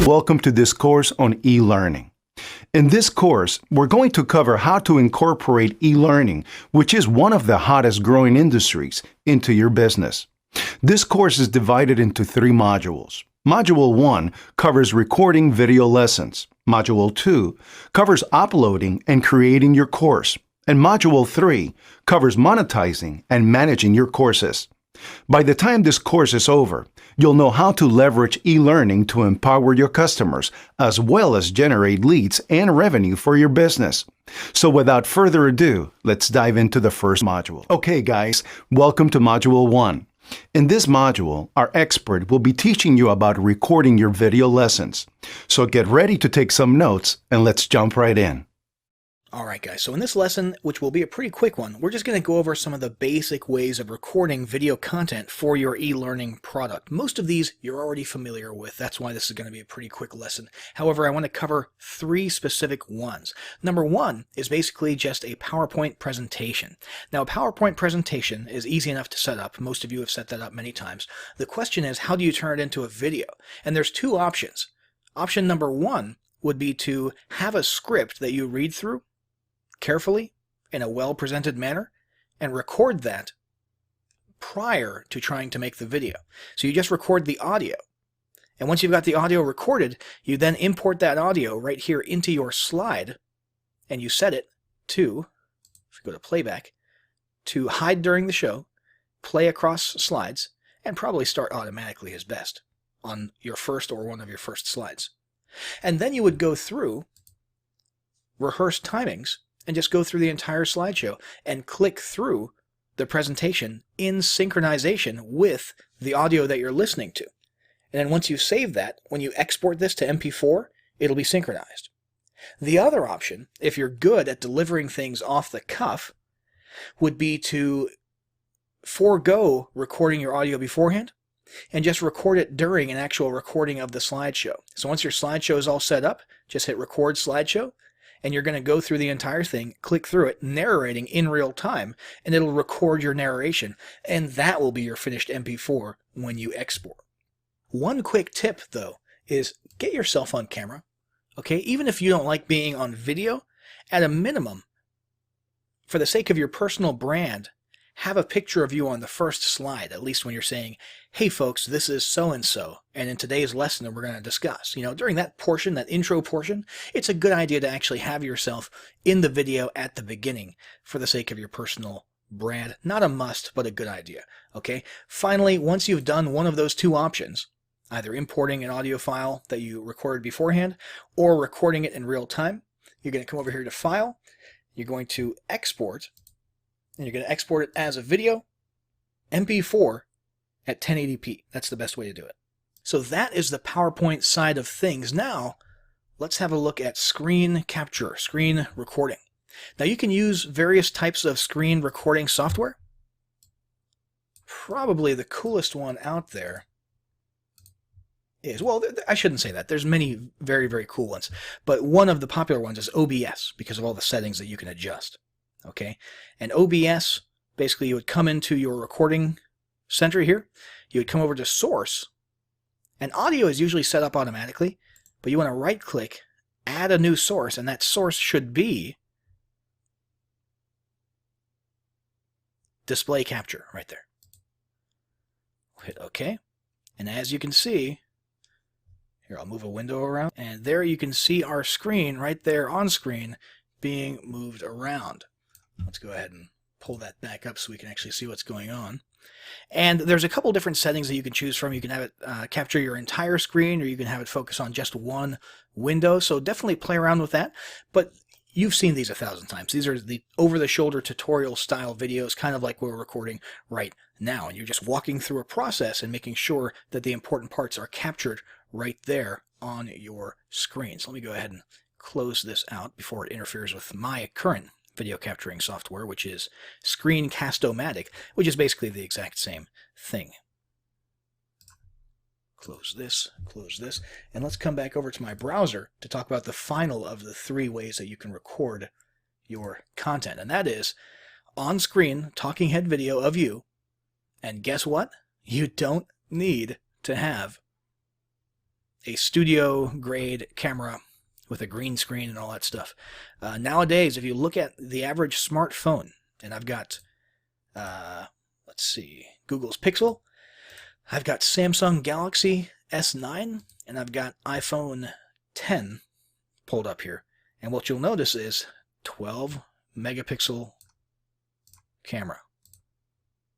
welcome to this course on e-learning. In this course, we're going to cover how to incorporate e-learning, which is one of the hottest growing industries, into your business. This course is divided into 3 modules. Module 1 covers recording video lessons. Module 2 covers uploading and creating your course. And Module 3 covers monetizing and managing your courses. By the time this course is over, you'll know how to leverage e-learning to empower your customers, as well as generate leads and revenue for your business. So without further ado, let's dive into the first module. Okay guys, welcome to Module 1. In this module, our expert will be teaching you about recording your video lessons. So get ready to take some notes and let's jump right in. Alright guys, so in this lesson, which will be a pretty quick one, we're just going to go over some of the basic ways of recording video content for your e-learning product. Most of these you're already familiar with, that's why this is going to be a pretty quick lesson. However, I want to cover 3 specific ones. Number 1 is basically just a PowerPoint presentation. Now a PowerPoint presentation is easy enough to set up, most of you have set that up many times. The question is, how do you turn it into a video? And there's 2 options. Option number 1 would be to have a script that you read through carefully in a well-presented manner and record that prior to trying to make the video. So you just record the audio. And once you've got the audio recorded, you then import that audio right here into your slide and you set it to, if you go to playback, to hide during the show, play across slides, and probably start automatically is best on your first or one of your first slides. And then you would go through rehearsed timings and just go through the entire slideshow and click through the presentation in synchronization with the audio that you're listening to. And then once you save that, when you export this to MP4, it'll be synchronized. The other option, if you're good at delivering things off the cuff, would be to forego recording your audio beforehand and just record it during an actual recording of the slideshow. So once your slideshow is all set up, just hit record slideshow, and you're going to go through the entire thing, click through it, narrating in real time, and it'll record your narration, and that will be your finished MP4 when you export. One quick tip, though, is get yourself on camera, okay? Even if you don't like being on video, at a minimum, for the sake of your personal brand, have a picture of you on the first slide, at least when you're saying, hey folks, this is so-and-so, and in today's lesson we're going to discuss. You know, during that portion, that intro portion, it's a good idea to actually have yourself in the video at the beginning for the sake of your personal brand. Not a must, but a good idea, okay? Finally, once you've done one of those 2 options, either importing an audio file that you recorded beforehand or recording it in real time, you're going to come over here to File, you're going to Export, and you're going to export it as a video, MP4 at 1080p. That's the best way to do it. So that is the PowerPoint side of things. Now, let's have a look at screen capture, screen recording. Now you can use various types of screen recording software. Probably the coolest one out there is, well, I shouldn't say that. There's many very, very cool ones. But one of the popular ones is OBS because of all the settings that you can adjust. Okay, and OBS, basically you would come into your recording center here, you would come over to Source, and audio is usually set up automatically, but you want to right click, add a new source, and that source should be display capture right there. We'll hit OK, and as you can see, here I'll move a window around, and there you can see our screen right there on screen being moved around. Let's go ahead and pull that back up so we can actually see what's going on. And there's a couple different settings that you can choose from. You can have it capture your entire screen, or you can have it focus on just one window. So definitely play around with that. But you've seen these 1,000 times. These are the over-the-shoulder tutorial style videos, kind of like we're recording right now. And you're just walking through a process and making sure that the important parts are captured right there on your screen. So let me go ahead and close this out before it interferes with my current video capturing software, which is Screencast-O-Matic, which is basically the exact same thing. Close this, and let's come back over to my browser to talk about the final of the 3 ways that you can record your content, and that is on-screen talking head video of you, and guess what? You don't need to have a studio grade camera with a green screen and all that stuff. Nowadays, if you look at the average smartphone, and I've got, let's see, Google's Pixel, I've got Samsung Galaxy S9, and I've got iPhone 10 pulled up here. And what you'll notice is 12 megapixel camera.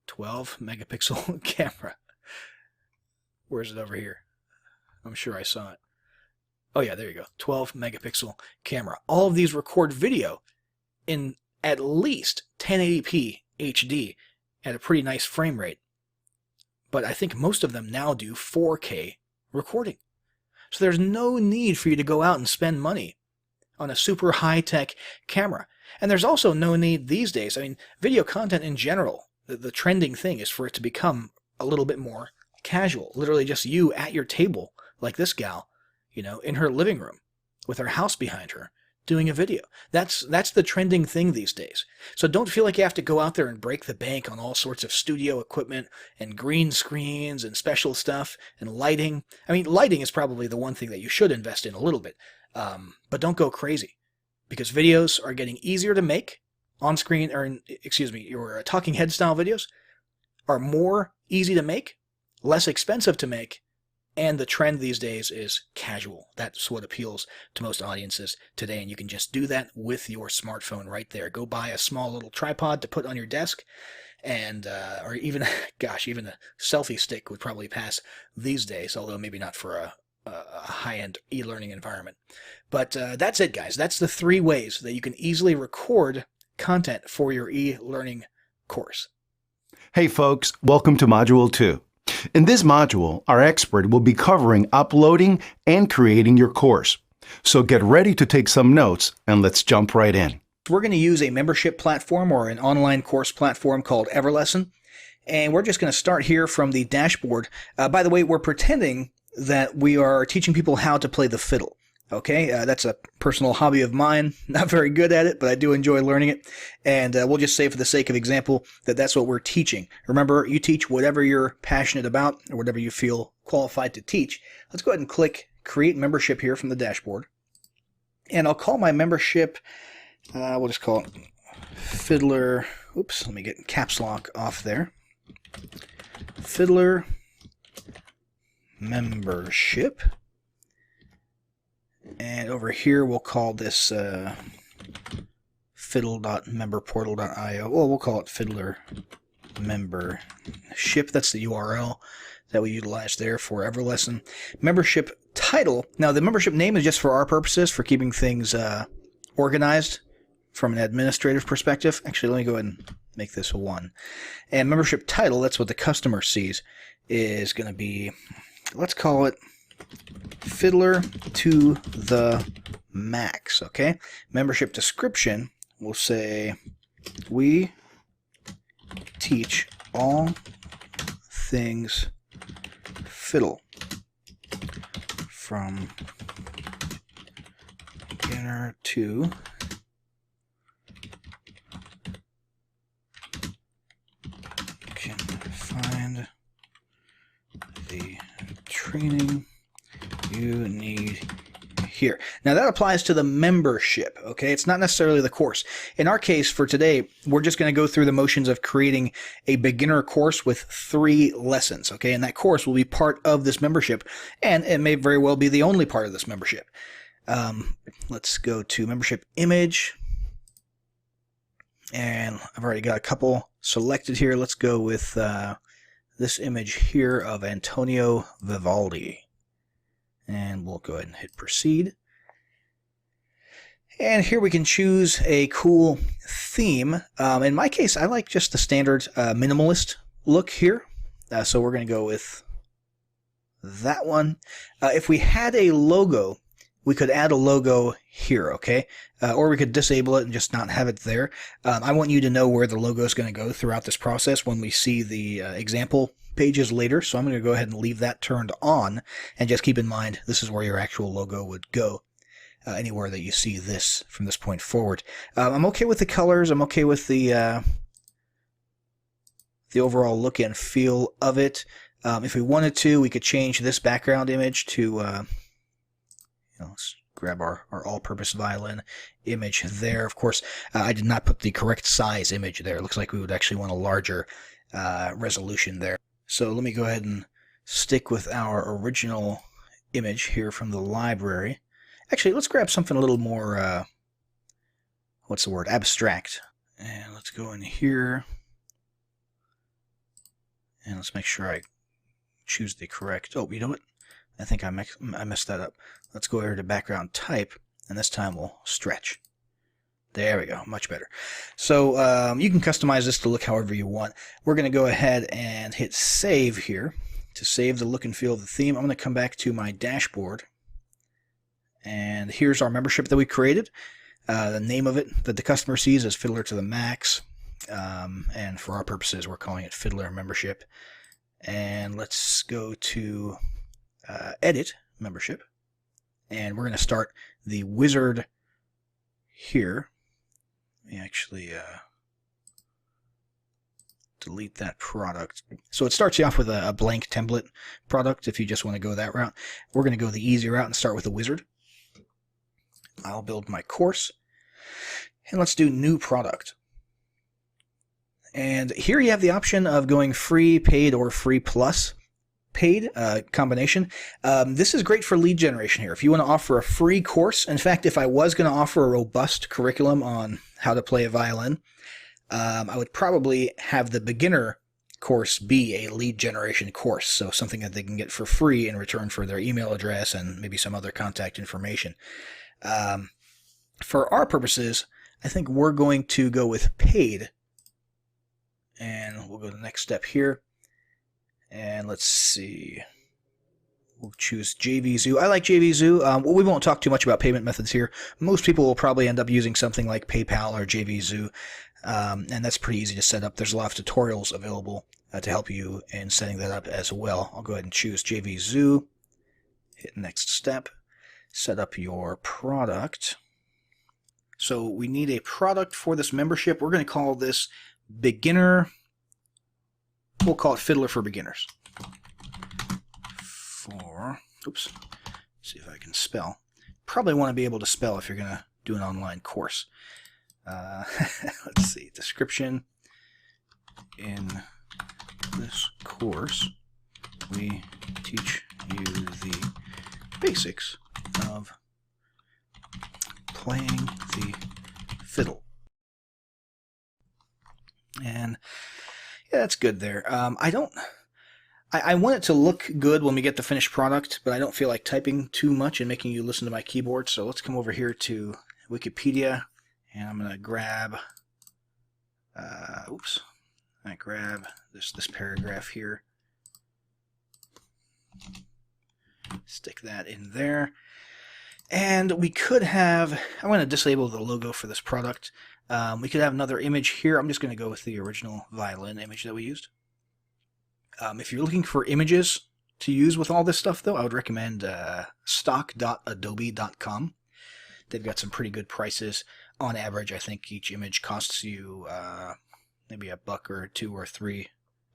12 megapixel camera. Where is it over here? I'm sure I saw it. Oh yeah, there you go. 12 megapixel camera. All of these record video in at least 1080p HD at a pretty nice frame rate. But I think most of them now do 4K recording. So there's no need for you to go out and spend money on a super high-tech camera. And there's also no need these days. I mean, video content in general, the trending thing is for it to become a little bit more casual. Literally just you at your table, like this gal, you know, in her living room with her house behind her, doing a video. That's the trending thing these days. So don't feel like you have to go out there and break the bank on all sorts of studio equipment and green screens and special stuff and lighting. I mean, lighting is probably the one thing that you should invest in a little bit. But don't go crazy, because videos are getting easier to make on screen, or excuse me, your talking head style videos are more easy to make, less expensive to make, and the trend these days is casual. That's what appeals to most audiences today, and you can just do that with your smartphone right there. Go buy a small little tripod to put on your desk, and or even, gosh, even a selfie stick would probably pass these days, although maybe not for a high-end e-learning environment. But that's it, guys. That's the 3 ways that you can easily record content for your e-learning course. Hey folks, welcome to Module 2. In this module, our expert will be covering uploading and creating your course. So get ready to take some notes, and let's jump right in. We're going to use a membership platform or an online course platform called Everlesson, and we're just going to start here from the dashboard. By the way, we're pretending that we are teaching people how to play the fiddle. Okay, that's a personal hobby of mine. Not very good at it, but I do enjoy learning it. And we'll just say for the sake of example that that's what we're teaching. Remember, you teach whatever you're passionate about or whatever you feel qualified to teach. Let's go ahead and click Create Membership here from the dashboard. And I'll call my membership, we'll just call it Fiddler. Oops, let me get caps lock off there. Fiddler Membership. And over here we'll call this fiddle.memberportal.io. Well, we'll call it Fiddler Membership. That's the URL that we utilize there for Everlesson. Membership title. Now, the membership name is just for our purposes, for keeping things organized from an administrative perspective. Actually, let me go ahead and make this a 1. And membership title, that's what the customer sees, is going to be, let's call it Fiddler to the Max, okay? Membership description, we'll say, we teach all things fiddle from beginner to can find the training you need here. Now that applies to the membership, okay? It's not necessarily the course. In our case for today, we're just going to go through the motions of creating a beginner course with 3 lessons, okay? And that course will be part of this membership, and it may very well be the only part of this membership. Let's go to membership image, and I've already got a couple selected here. Let's go with this image here of Antonio Vivaldi. And we'll go ahead and hit proceed. And here we can choose a cool theme. In my case, I like just the standard minimalist look here. So we're going to go with that one. If we had a logo, we could add a logo here, okay? Or we could disable it and just not have it there. I want you to know where the logo is going to go throughout this process when we see the example pages later. So I'm going to go ahead and leave that turned on, and just keep in mind this is where your actual logo would go. Anywhere that you see this from this point forward. I'm okay with the colors. I'm okay with the overall look and feel of it. If we wanted to, we could change this background image to Let's grab our all-purpose violin image there. Of course, I did not put the correct size image there. It looks like we would actually want a larger resolution there. So let me go ahead and stick with our original image here from the library. Actually, let's grab something a little more, what's the word, abstract. And let's go in here. And let's make sure I choose the correct, oh, you know what? I think I messed that up. Let's go over to background type, and this time we'll stretch. There we go, much better. So you can customize this to look however you want. We're going to go ahead and hit save here to save the look and feel of the theme. I'm going to come back to my dashboard, and here's our membership that we created. The name of it that the customer sees is Fiddler to the Max, and for our purposes, we're calling it Fiddler Membership. And let's go to Edit Membership, and we're going to start the wizard here. Let me actually delete that product. So it starts you off with a blank template product if you just want to go that route. We're going to go the easy route and start with the wizard. I'll build my course, and let's do new product. And here you have the option of going free, paid, or free plus paid combination. This is great for lead generation here. If you want to offer a free course, in fact, if I was going to offer a robust curriculum on how to play a violin, I would probably have the beginner course be a lead generation course, so something that they can get for free in return for their email address and maybe some other contact information. For our purposes, I think we're going to go with paid, and we'll go to the next step here. And let's see. We'll choose JVZoo. I like JVZoo. Well, we won't talk too much about payment methods here. Most people will probably end up using something like PayPal or JVZoo, and that's pretty easy to set up. There's a lot of tutorials available to help you in setting that up as well. I'll go ahead and choose JVZoo. Hit next step. Set up your product. So we need a product for this membership. We're going to call this Beginner. We'll call it Fiddler for Beginners. Oops, see if I can spell. Probably want to be able to spell if you're going to do an online course. Let's see, description. In this course, we teach you the basics of playing the fiddle. And yeah, that's good there. I want it to look good when we get the finished product, but I don't feel like typing too much and making you listen to my keyboard. So let's come over here to Wikipedia, and I'm going to grab, I grab this paragraph here. Stick that in there. And we could have, I'm going to disable the logo for this product. We could have another image here. I'm just going to go with the original violin image that we used. If you're looking for images to use with all this stuff, though, I would recommend stock.adobe.com. They've got some pretty good prices. On average, I think each image costs you maybe $1 or $2 or $3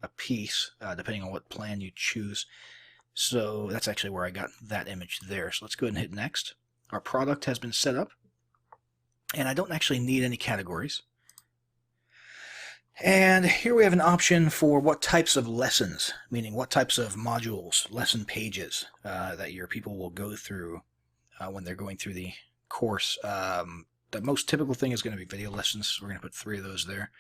a piece, depending on what plan you choose. So that's actually where I got that image there. So let's go ahead and hit next. Our product has been set up, and I don't actually need any categories. And here we have an option for what types of lessons, meaning what types of modules, lesson pages that your people will go through when they're going through the course. The most typical thing is going to be video lessons. We're going to put 3 of those there.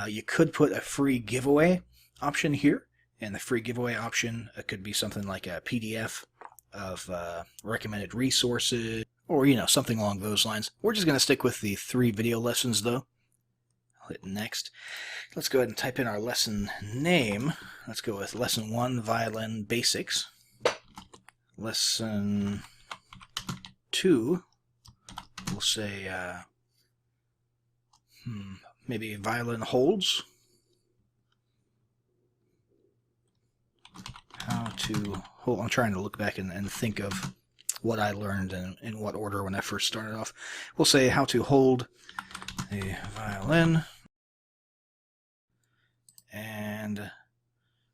You could put a free giveaway option here, and the free giveaway option could be something like a PDF of recommended resources, or something along those lines. We're just going to stick with the 3 video lessons, though. I'll hit next. Let's go ahead and type in our lesson name. Let's go with Lesson 1, Violin Basics. Lesson 2, we'll say, maybe Violin Holds. How to hold. I'm trying to look back and think of what I learned and in what order when I first started off. We'll say how to hold a violin. And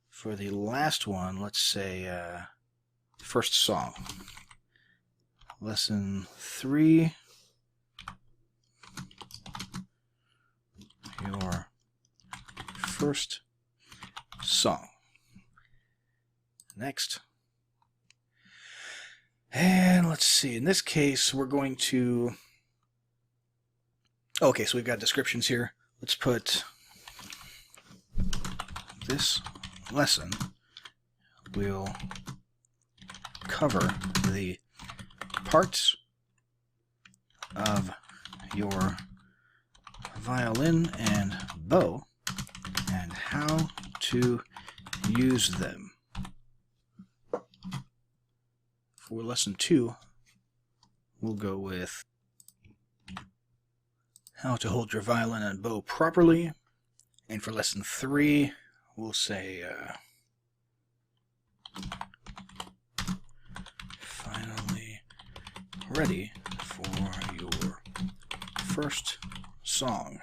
for the last one, let's say first song. lesson 3, your first song. Next. And let's see, in this case, we're going to... Okay, so we've got descriptions here. Let's put this lesson will cover the parts of your violin and bow and how to use them. For lesson 2, we'll go with how to hold your violin and bow properly. And for lesson 3, we'll say finally ready for your first song.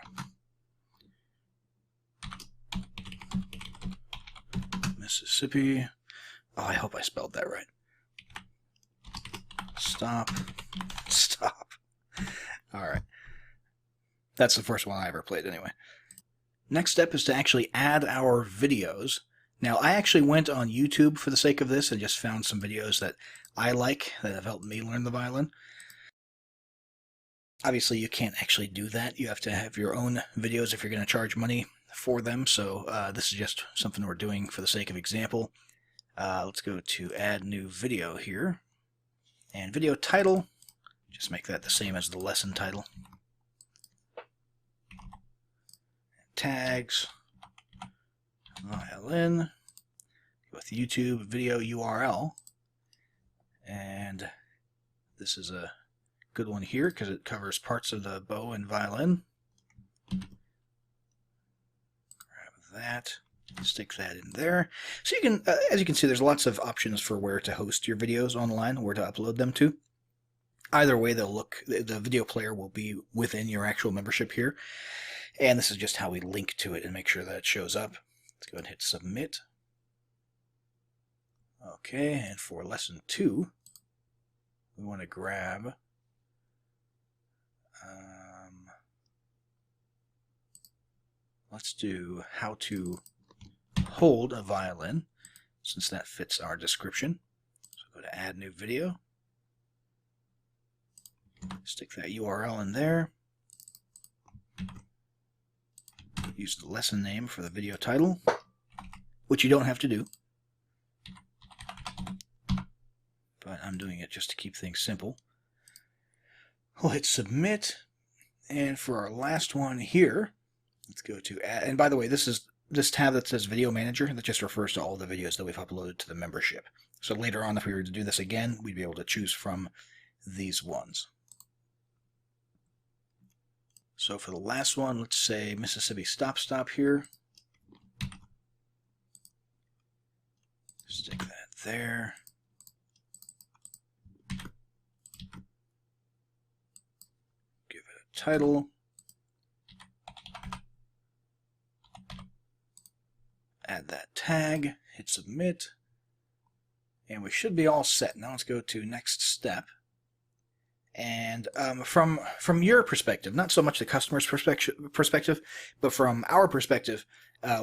Mississippi. Oh, I hope I spelled that right. Stop. All right. That's the first one I ever played anyway. Next step is to actually add our videos. Now, I actually went on YouTube for the sake of this and just found some videos that I like that have helped me learn the violin. Obviously, you can't actually do that. You have to have your own videos if you're going to charge money for them. So this is just something we're doing for the sake of example. Let's go to add new video here. And video title, just make that the same as the lesson title. Tags, violin, with YouTube video URL. And this is a good one here because it covers parts of the bow and violin. Grab that, stick that in there. So you can, as you can see, there's lots of options for where to host your videos online, where to upload them to. Either way, they'll look, the video player will be within your actual membership here. And this is just how we link to it and make sure that it shows up. Let's go ahead and hit submit. Okay, and for lesson 2, we want to grab let's do how to hold a violin, since that fits our description. So go to add new video. Stick that URL in there. Use the lesson name for the video title, which you don't have to do. But I'm doing it just to keep things simple. We'll hit submit. And for our last one here, let's go to add. And by the way, this is this tab that says Video Manager. That just refers to all the videos that we've uploaded to the membership. So later on, if we were to do this again, we'd be able to choose from these ones. So for the last one, let's say Mississippi Stop here. Stick that there. Give it a title. Add that tag, hit submit, and we should be all set. Now let's go to next step. And from your perspective, not so much the customer's perspective, but from our perspective,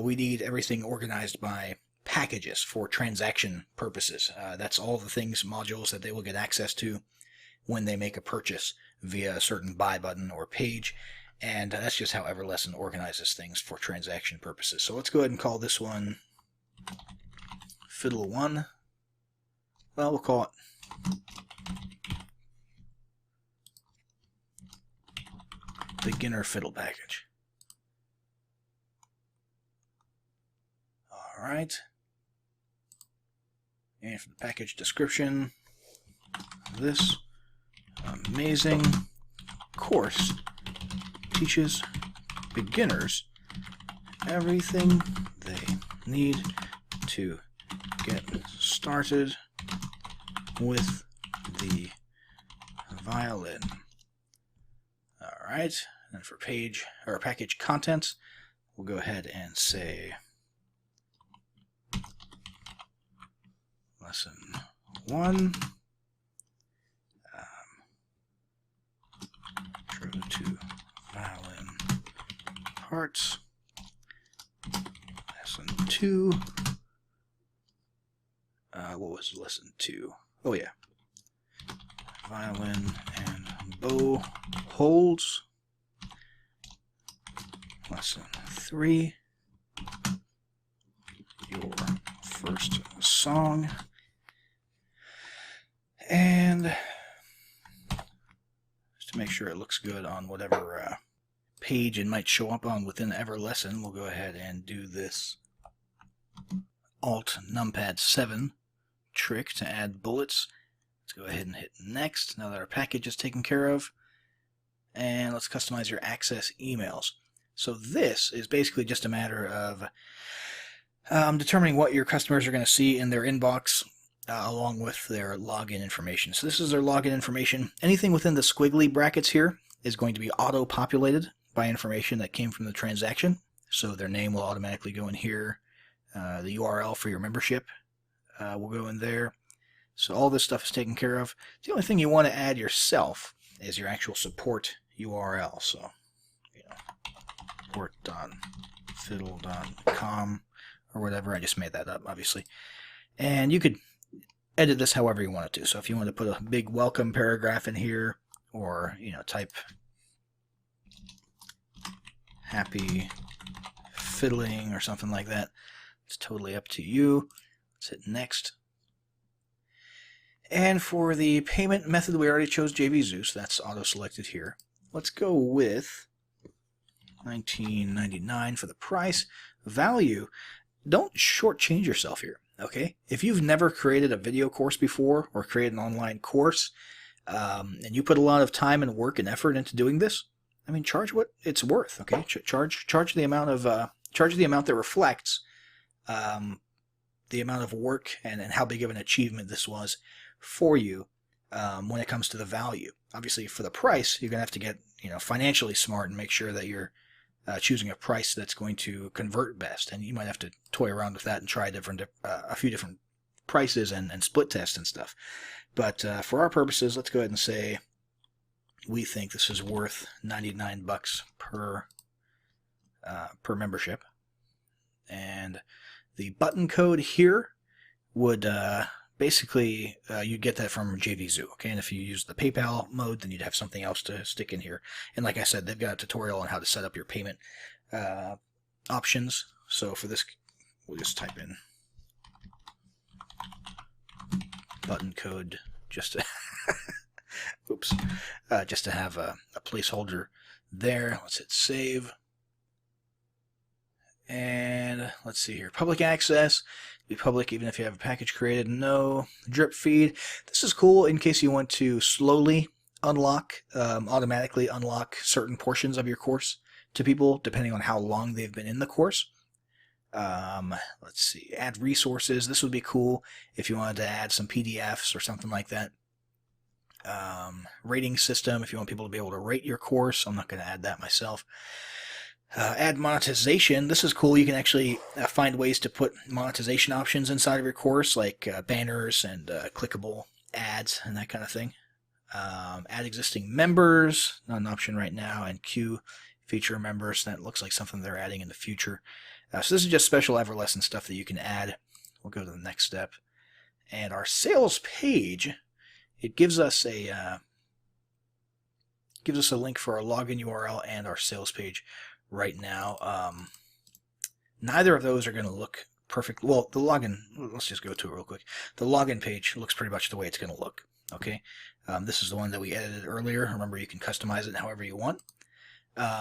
we need everything organized by packages for transaction purposes. That's all the things, modules that they will get access to when they make a purchase via a certain buy button or page. And that's just how Everlesson organizes things for transaction purposes. So let's go ahead and call this one Fiddle 1. Well, we'll call it Beginner Fiddle Package. Alright. And for the package description, this amazing course teaches beginners everything they need to get started with the violin. Alright, and for page or package contents, we'll go ahead and say lesson 1, Go to violin parts, lesson 2. What was lesson 2? Oh yeah, violin and bow holds. Lesson 3, your first song. And just to make sure it looks good on whatever page it might show up on within every lesson, we'll go ahead and do this Alt Numpad 7 trick to add bullets. Let's go ahead and hit next now that our package is taken care of. And let's customize your access emails. So this is basically just a matter of determining what your customers are going to see in their inbox along with their login information. So this is their login information. Anything within the squiggly brackets here is going to be auto-populated by information that came from the transaction. So their name will automatically go in here. The URL for your membership will go in there. So all this stuff is taken care of. The only thing you want to add yourself is your actual support URL. So, support.fiddle.com or whatever. I just made that up, obviously. And you could edit this however you want it to. So if you want to put a big welcome paragraph in here, or type happy fiddling or something like that, it's totally up to you. Let's hit next. And for the payment method, we already chose JV Zeus. That's auto-selected here. Let's go with $19.99 for the price. Value, don't shortchange yourself here, okay? If you've never created a video course before or created an online course, and you put a lot of time and work and effort into doing this, I mean, charge what it's worth, okay? Charge the amount of charge the amount that reflects the amount of work and how big of an achievement this was for you when it comes to the value. Obviously, for the price, you're going to have to get financially smart and make sure that you're choosing a price that's going to convert best. And you might have to toy around with that and try a few different prices and split test and stuff. But for our purposes, let's go ahead and say we think this is worth $99 per membership. And the button code here would basically, you'd get that from JVZoo, okay? And if you use the PayPal mode, then you'd have something else to stick in here. And like I said, they've got a tutorial on how to set up your payment options. So for this, we'll just type in button code just to, oops, just to have a placeholder there. Let's hit save. And let's see here. Public access. Be public even if you have a package created. No. Drip feed. This is cool in case you want to slowly unlock, automatically unlock certain portions of your course to people depending on how long they've been in the course. Let's see. Add resources. This would be cool if you wanted to add some PDFs or something like that. Rating system if you want people to be able to rate your course. I'm not going to add that myself. Add monetization. This is cool. You can actually find ways to put monetization options inside of your course, like banners and clickable ads and that kind of thing. Add existing members, not an option right now, and queue feature members. That looks like something they're adding in the future. So this is just special Everlesson stuff that you can add. We'll go to the next step. And our sales page, it gives us a link for our login URL and our sales page. Right now, neither of those are going to look perfect. Well, the login, let's just go to it real quick. The login page looks pretty much the way it's going to look. Okay, this is the one that we edited earlier. Remember, you can customize it however you want.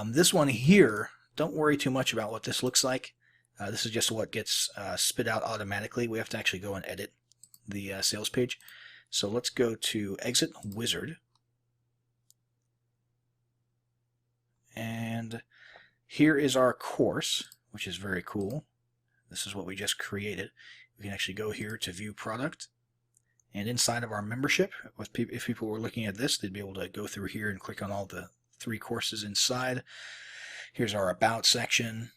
This one here, don't worry too much about what this looks like. This is just what gets spit out automatically. We have to actually go and edit the sales page. So let's go to Exit Wizard. And here is our course, which is very cool. This is what we just created. We can actually go here to View Product. And inside of our membership, if people were looking at this, they'd be able to go through here and click on all the 3 courses inside. Here's our About section.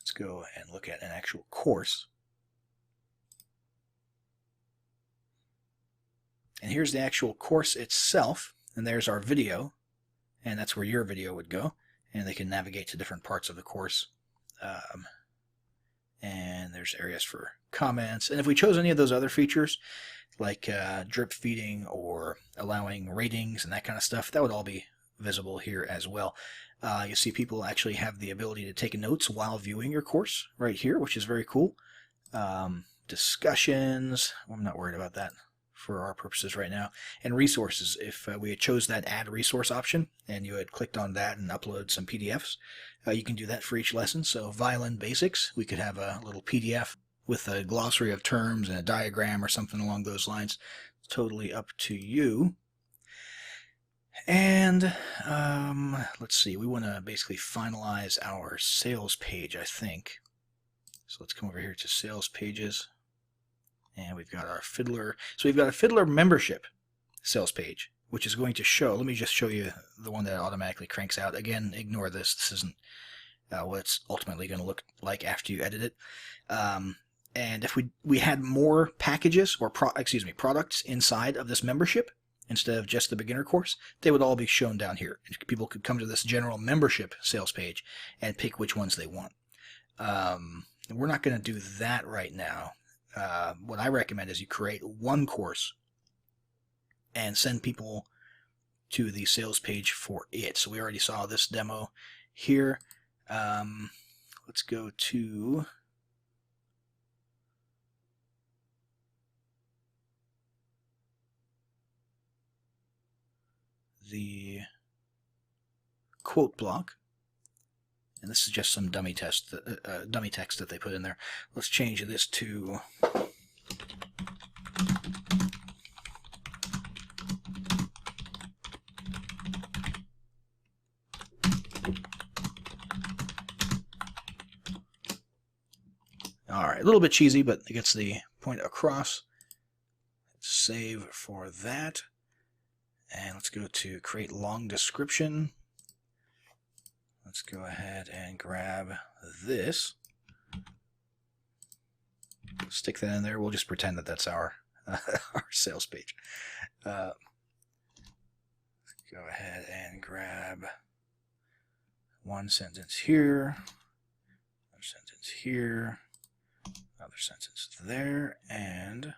Let's go and look at an actual course. And here's the actual course itself. And there's our video. and that's where your video would go, and they can navigate to different parts of the course. And there's areas for comments, and if we chose any of those other features like drip feeding or allowing ratings and that kind of stuff, that would all be visible here as well. You see people actually have the ability to take notes while viewing your course right here, which is very cool. Discussions, I'm not worried about that for our purposes right now. And resources, if we had chose that add resource option and you had clicked on that and uploaded some PDFs, you can do that for each lesson. So violin basics, we could have a little PDF with a glossary of terms and a diagram or something along those lines. It's totally up to you. And let's see, we want to basically finalize our sales page, I think. So let's come over here to sales pages. And we've got our Fiddler. So we've got a Fiddler membership sales page, which is going to show. Let me just show you the one that automatically cranks out. Again, ignore this. This isn't what it's ultimately going to look like after you edit it. And if we had more packages or products inside of this membership instead of just the beginner course, they would all be shown down here. People could come to this general membership sales page and pick which ones they want. We're not going to do that right now. What I recommend is you create one course and send people to the sales page for it. So we already saw this demo here. Let's go to the quote block. And this is just some dummy text that they put in there. Let's change this to alright, a little bit cheesy, but it gets the point across. Let's save for that. And let's go to create long description. Let's go ahead and grab this. Stick that in there. We'll just pretend that that's our our sales page. Let's go ahead and grab one sentence here, another sentence here, another sentence there, and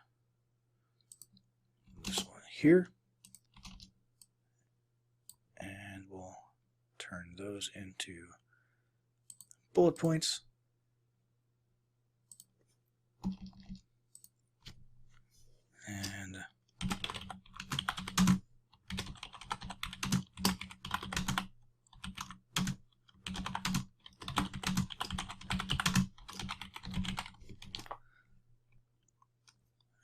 this one here. And we'll turn those into bullet points. And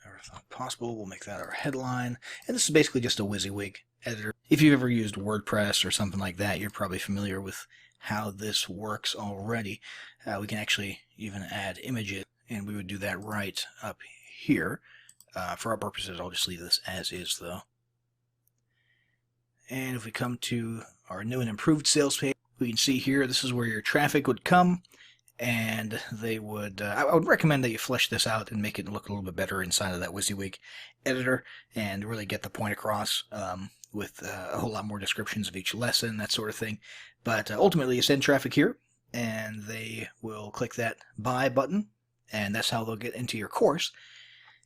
never thought possible, we'll make that our headline. And this is basically just a WYSIWYG editor. If you've ever used WordPress or something like that, you're probably familiar with how this works already. We can actually even add images, and we would do that right up here. For our purposes, I'll just leave this as is, though. And if we come to our new and improved sales page, we can see here, this is where your traffic would come, and they would, I would recommend that you flesh this out and make it look a little bit better inside of that WYSIWYG editor and really get the point across. With a whole lot more descriptions of each lesson, that sort of thing. But ultimately, you send traffic here, and they will click that buy button, and that's how they'll get into your course,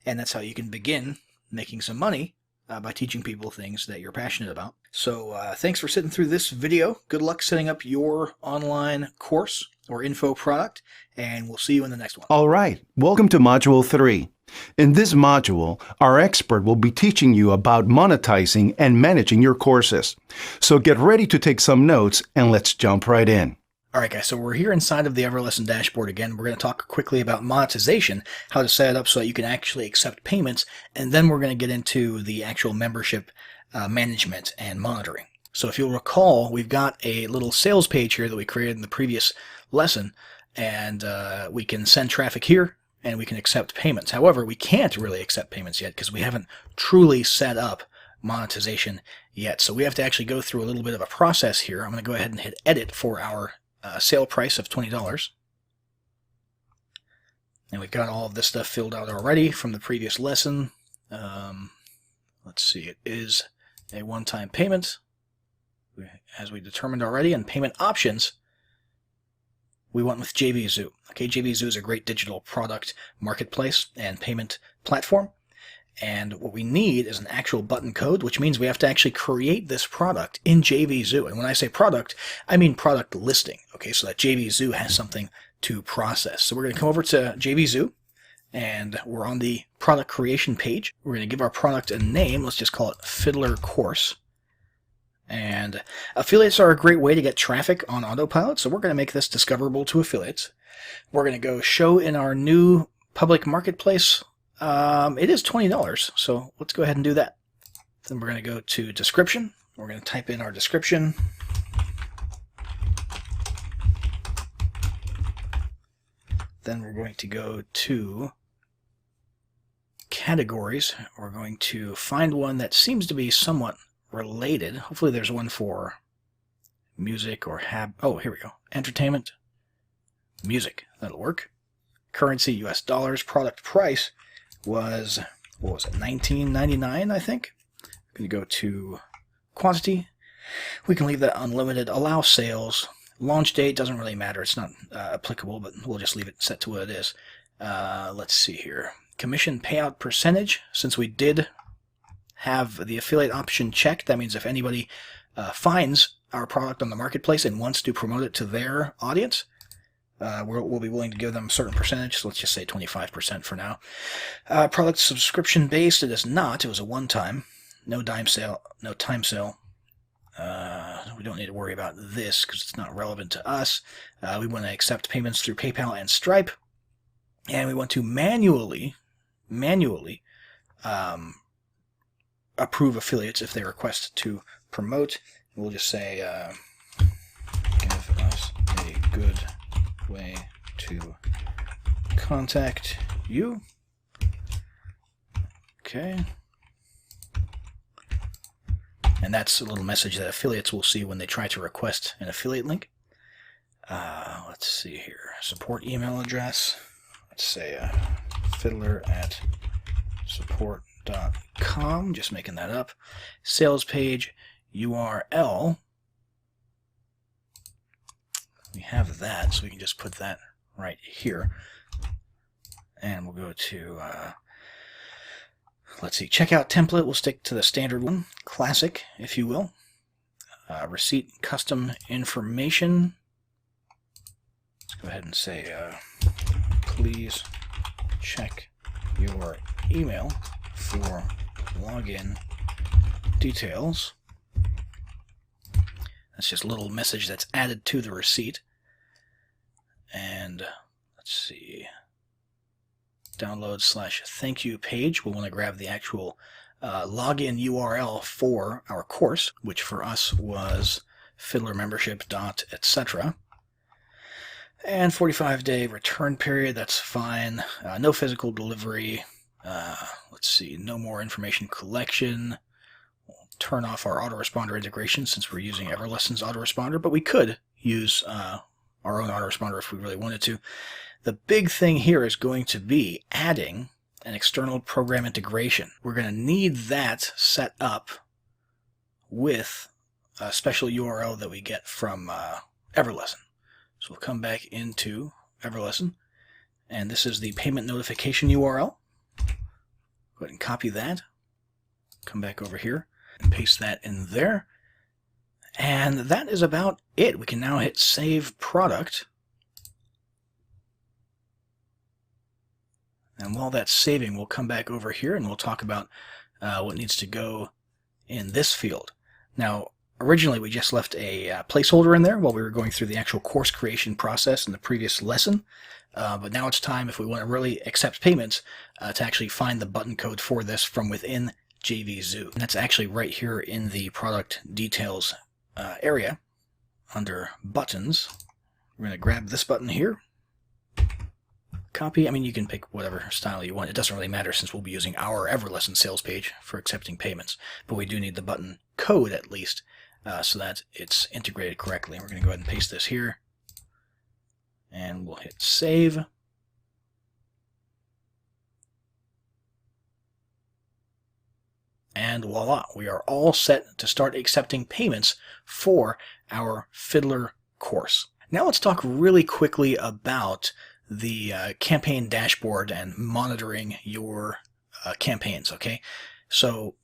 and that's how you can begin making some money by teaching people things that you're passionate about. So thanks for sitting through this video. Good luck setting up your online course or info product, and we'll see you in the next one. All right, welcome to Module 3. In this module, our expert will be teaching you about monetizing and managing your courses. So get ready to take some notes, and let's jump right in. All right, guys, so we're here inside of the EverLesson dashboard again. We're going to talk quickly about monetization, how to set it up so that you can actually accept payments, and then we're going to get into the actual membership management and monitoring. So if you'll recall, we've got a little sales page here that we created in the previous lesson, and we can send traffic here, and we can accept payments. However, we can't really accept payments yet because we haven't truly set up monetization yet. So we have to actually go through a little bit of a process here. I'm going to go ahead and hit edit for our sale price of $20. And we've got all of this stuff filled out already from the previous lesson. Let's see, it is a one-time payment. as we determined already. And payment options, we went with JVZoo. Okay, JVZoo is a great digital product marketplace and payment platform. And what we need is an actual button code, which means we have to actually create this product in JVZoo. And when I say product, I mean product listing. Okay, so that JVZoo has something to process. So we're going to come over to JVZoo, and we're on the product creation page. We're going to give our product a name. Let's just call it Fiddler Course. And affiliates are a great way to get traffic on autopilot, so we're going to make this discoverable to affiliates. We're going to go show in our new public marketplace. It is $20, so let's go ahead and do that. Then we're going to go to description. We're going to type in our description. Then we're going to go to categories. We're going to find one that seems to be somewhat related. Hopefully there's one for music or oh, here we go. Entertainment, music. That'll work. Currency, US dollars. Product price was, what was it, $19.99, I think. I'm going to go to quantity. We can leave that unlimited. Allow sales. Launch date doesn't really matter. It's not applicable, but we'll just leave it set to what it is. Let's see here. Commission payout percentage. Since we did have the affiliate option checked, that means if anybody finds our product on the marketplace and wants to promote it to their audience, we'll be willing to give them a certain percentage. So let's just say 25% for now. Product subscription based. It is not. It was a one-time. No dime sale. No time sale. We don't need to worry about this because it's not relevant to us. We want to accept payments through PayPal and Stripe. And we want to manually approve affiliates if they request to promote. We'll just say, give us a good way to contact you. Okay. And that's a little message that affiliates will see when they try to request an affiliate link. Let's see here. Support email address. Let's say fiddler@support.com. Just making that up. Sales page URL. We have that, so we can just put that right here. And we'll go to, let's see, checkout template. We'll stick to the standard one. Classic, if you will. Receipt custom information. Let's go ahead and say, please check your email for login details. That's just a little message that's added to the receipt. And let's see, download/thank you page. We'll want to grab the actual login URL for our course, which for us was fiddlermembership.etc. And 45-day return period, that's fine. No physical delivery. Let's see, no more information collection. We'll turn off our autoresponder integration since we're using Everlesson's autoresponder, but we could use our own autoresponder if we really wanted to. The big thing here is going to be adding an external program integration. We're going to need that set up with a special URL that we get from Everlesson. So we'll come back into Everlesson, and this is the payment notification URL. Go ahead and copy that. Come back over here and paste that in there. And that is about it. We can now hit Save Product. And while that's saving, we'll come back over here and we'll talk about what needs to go in this field. Now, originally we just left a placeholder in there while we were going through the actual course creation process in the previous lesson. But now it's time, if we want to really accept payments, to actually find the button code for this from within JVZoo. And that's actually right here in the product details area under buttons. We're going to grab this button here. Copy. I mean, you can pick whatever style you want. It doesn't really matter since we'll be using our Everlesson sales page for accepting payments. But we do need the button code at least so that it's integrated correctly. We're going to go ahead and paste this here. And we'll hit save. And voila, we are all set to start accepting payments for our Fiddler course. Now let's talk really quickly about the campaign dashboard and monitoring your campaigns, okay? So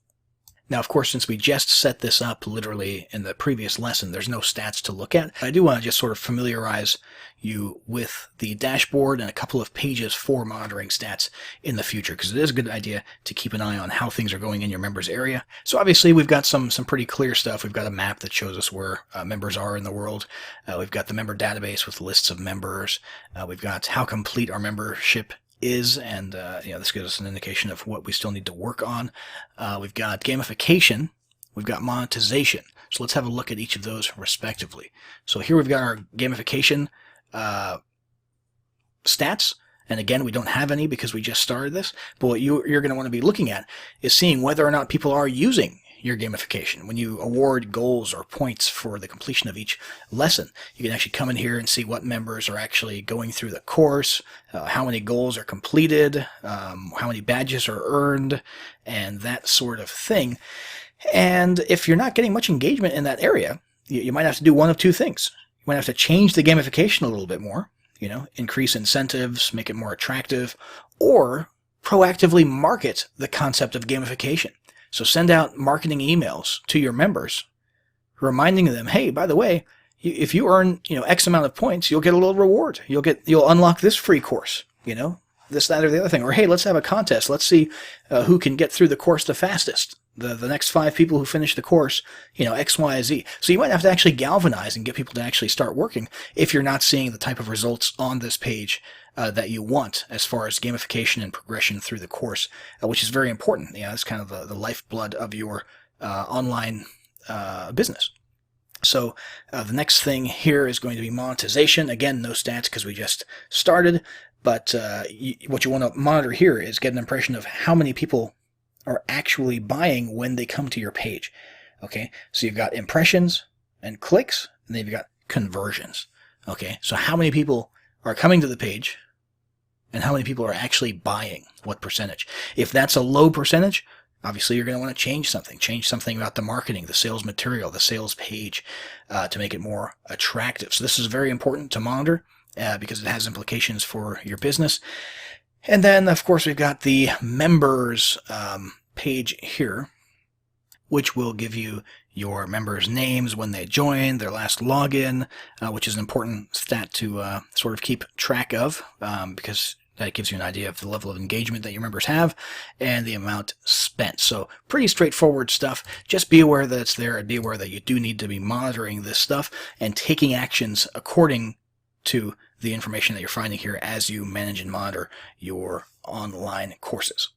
now, of course, since we just set this up literally in the previous lesson, there's no stats to look at. I do want to just sort of familiarize you with the dashboard and a couple of pages for monitoring stats in the future, because it is a good idea to keep an eye on how things are going in your members area. So obviously, we've got some pretty clear stuff. We've got a map that shows us where members are in the world. We've got the member database with lists of members. We've got how complete our membership is, and this gives us an indication of what we still need to work on. We've got gamification, we've got monetization. So let's have a look at each of those respectively. So here we've got our gamification stats, and again, we don't have any because we just started this, but what you're going to want to be looking at is seeing whether or not people are using your gamification. When you award goals or points for the completion of each lesson, you can actually come in here and see what members are actually going through the course, how many goals are completed, how many badges are earned, and that sort of thing. And if you're not getting much engagement in that area, you might have to do one of two things. You might have to change the gamification a little bit more, increase incentives, make it more attractive, or proactively market the concept of gamification. So send out marketing emails to your members, reminding them, hey, by the way, if you earn, X amount of points, you'll get a little reward. You'll unlock this free course, this, that, or the other thing. Or, hey, let's have a contest. Let's see who can get through the course the fastest. The next 5 people who finish the course, X, Y, Z. So you might have to actually galvanize and get people to actually start working if you're not seeing the type of results on this page that you want as far as gamification and progression through the course, which is very important. It's kind of the lifeblood of your online business. So the next thing here is going to be monetization. Again, no stats because we just started, but what you want to monitor here is get an impression of how many people are actually buying when they come to your page. Okay, so you've got impressions and clicks, and then you've got conversions. Okay, so how many people are coming to the page and how many people are actually buying, what percentage. If that's a low percentage, obviously you're going to want to change something about the marketing, the sales material, the sales page to make it more attractive. So this is very important to monitor because it has implications for your business. And then, of course, we've got the members page here, which will give you your members' names when they join, their last login, which is an important stat to sort of keep track of because that gives you an idea of the level of engagement that your members have and the amount spent. So pretty straightforward stuff. Just be aware that it's there and be aware that you do need to be monitoring this stuff and taking actions according to the information that you're finding here as you manage and monitor your online courses.